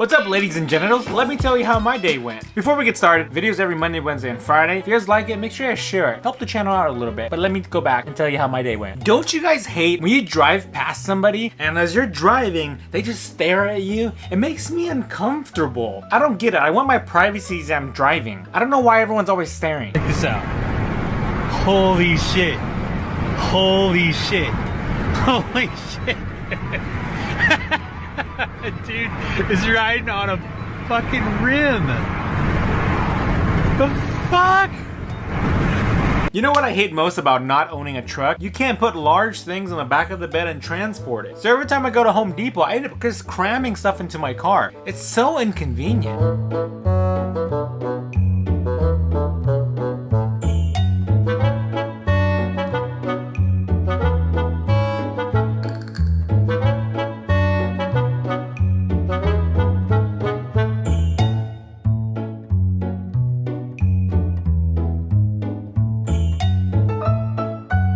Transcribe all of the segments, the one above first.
What's up, ladies and genitals? Let me tell you how my day went. Before we get started, videos every Monday, Wednesday, and Friday. If you guys like it, make sure you share it. Help the channel out a little bit. But let me go back and tell you how my day went. Don't you guys hate when you drive past somebody and as you're driving, they just stare at you? It makes me uncomfortable. I don't get it. I want my privacy as I'm driving. I don't know why everyone's always staring. Check this out. Holy shit. Holy shit. Holy shit. Dude is riding on a fucking rim. The fuck? You know what I hate most about not owning a truck? You can't put large things on the back of the bed and transport it. So every time I go to Home Depot, I end up just cramming stuff into my car. It's so inconvenient.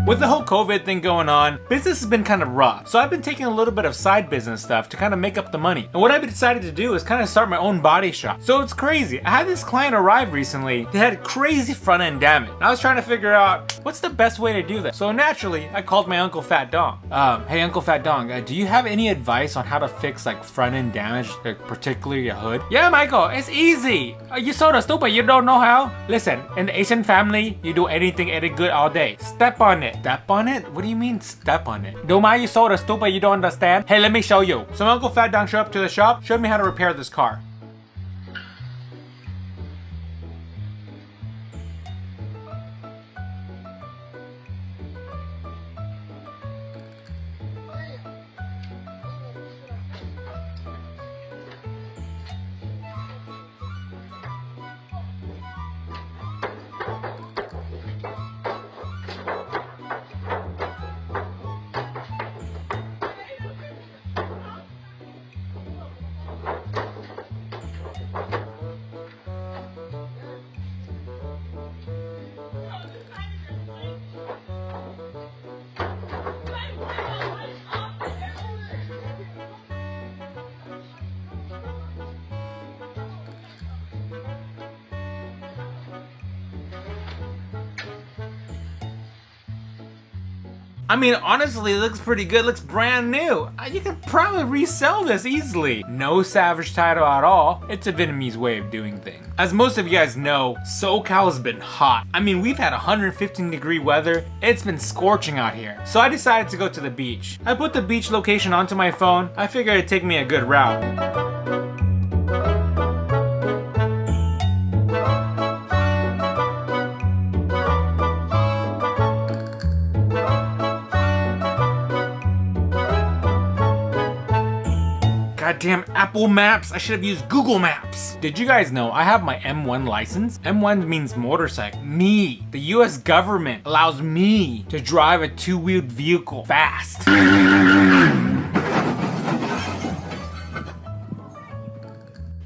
With the whole COVID thing going on, business has been kind of rough. So I've been taking a little bit of side business stuff to kind of make up the money. And what I've decided to do is kind of start my own body shop. So it's crazy. I had this client arrive recently. They had crazy front end damage. And I was trying to figure out what's the best way to do that. So naturally, I called my Uncle Fat Dong. Hey Uncle Fat Dong, do you have any advice on how to fix like front end damage, like particularly a hood? Yeah, Michael, it's easy. You so stupid, you don't know how? Listen, in the Asian family, you do anything good all day. Step on it. Step on it? What do you mean step on it? Don't mind you so stupid you don't understand? Hey, let me show you. So Uncle Fat Dong showed up to the shop, showed me how to repair this car. I mean, honestly, it looks pretty good. It looks brand new. You could probably resell this easily. No savage title at all. It's a Vietnamese way of doing things. As most of you guys know, SoCal has been hot. I mean, we've had 115-degree weather. It's been scorching out here. So I decided to go to the beach. I put the beach location onto my phone. I figured it'd take me a good route. Goddamn Apple Maps, I should have used Google Maps. Did you guys know I have my M1 license? M1 means motorcycle. Me, the US government allows me to drive a two-wheeled vehicle fast.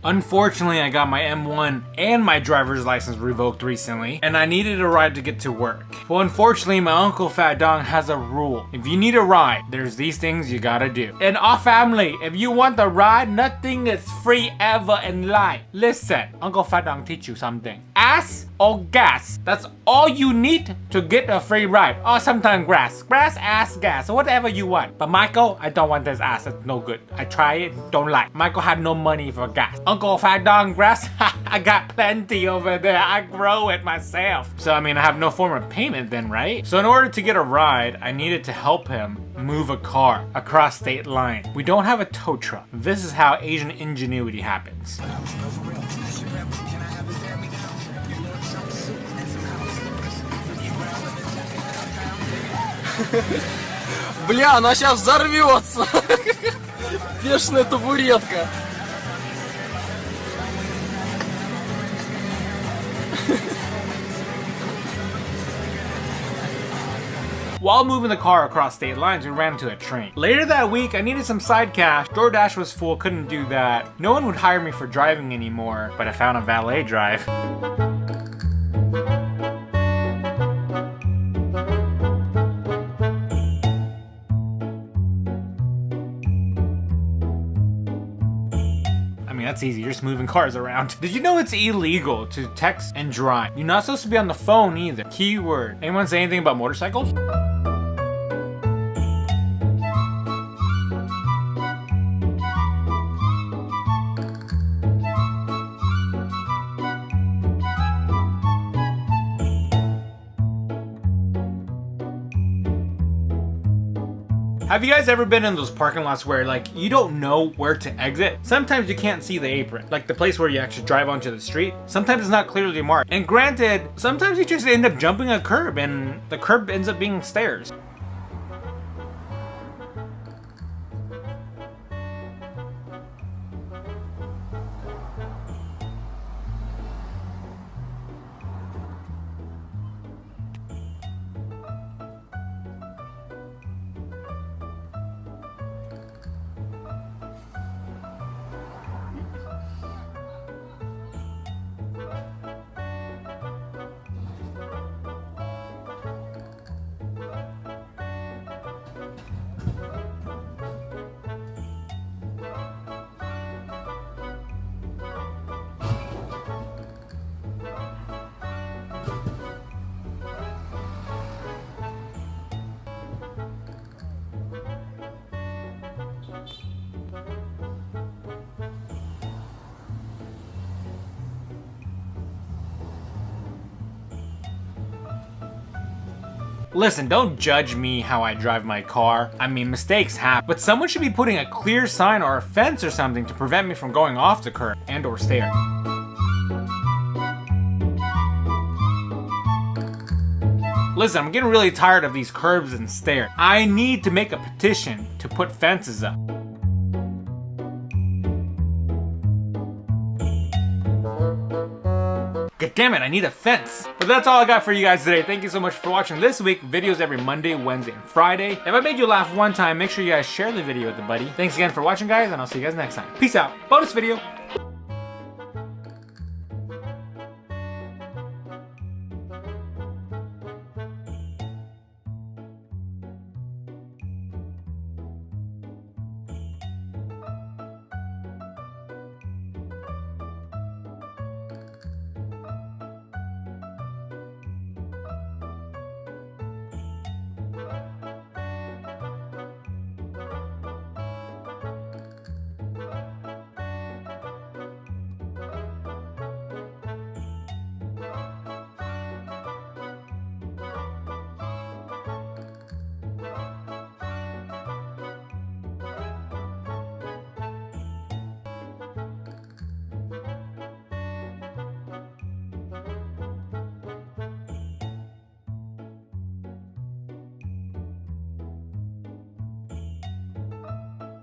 Unfortunately, I got my M1 and my driver's license revoked recently, and I needed a ride to get to work. Well, unfortunately, my Uncle Fat Dong has a rule. If you need a ride, there's these things you gotta do. In our family, if you want a ride, nothing is free ever in life. Listen, Uncle Fat Dong teach you something. Ass or gas. That's all you need to get a free ride. Or sometimes grass. Grass, ass, gas, whatever you want. But Michael, I don't want this ass. It's no good. I try it, don't like. Michael had no money for gas. Uncle Fat Dong grass, I got plenty over there. I grow it myself. So I mean, I have no form of payment then, right? So in order to get a ride, I needed to help him move a car across state line. We don't have a tow truck. This is how Asian ingenuity happens. Бля, она сейчас взорвется. Бешеная табуретка. While moving the car across state lines, we ran into a train. Later that week, I needed some side cash. DoorDash was full, couldn't do that. No one would hire me for driving anymore, but I found a valet drive. that's easy. You're just moving cars around. Did you know it's illegal to text and drive? You're not supposed to be on the phone either. Keyword. Anyone say anything about motorcycles? Have you guys ever been in those parking lots where like you don't know where to exit? Sometimes you can't see the apron, like the place where you actually drive onto the street. Sometimes it's not clearly marked. And granted, sometimes you just end up jumping a curb and the curb ends up being stairs. Listen, don't judge me how I drive my car. I mean, mistakes happen, but someone should be putting a clear sign or a fence or something to prevent me from going off the curb and or stair. Listen, I'm getting really tired of these curbs and stairs. I need to make a petition to put fences up. God damn it, I need a fence. But that's all I got for you guys today. Thank you so much for watching this week. Videos every Monday, Wednesday, and Friday. If I made you laugh one time, make sure you guys share the video with a buddy. Thanks again for watching, guys, and I'll see you guys next time. Peace out. Bonus video.